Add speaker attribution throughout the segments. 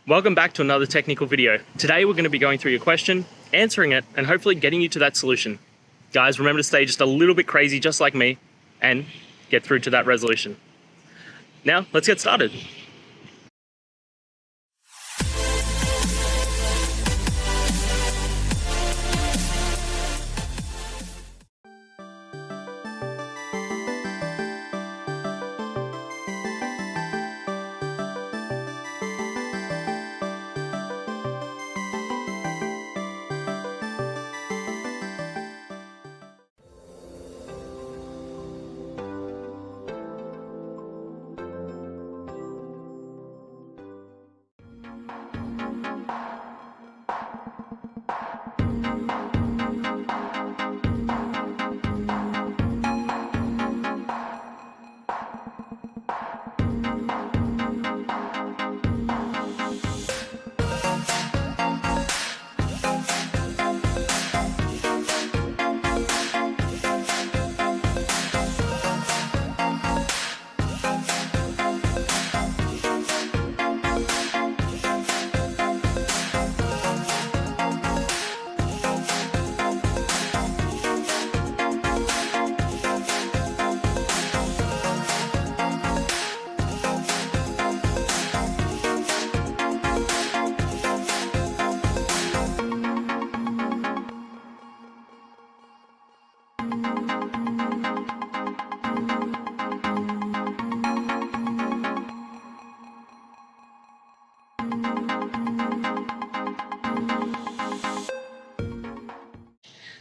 Speaker 1: Welcome back to another technical video. Today we're going to be going through your question, answering it, and hopefully getting you to that solution. Guys, remember to stay just a little bit crazy just like me and get through to that resolution. Now, let's get started.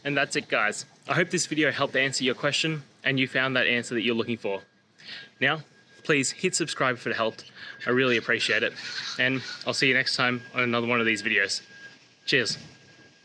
Speaker 1: And that's it, guys. I hope this video helped answer your question and you found that answer that you're looking for. Now, please hit subscribe if it helped. I really appreciate it. And I'll see you next time on another one of these videos. Cheers.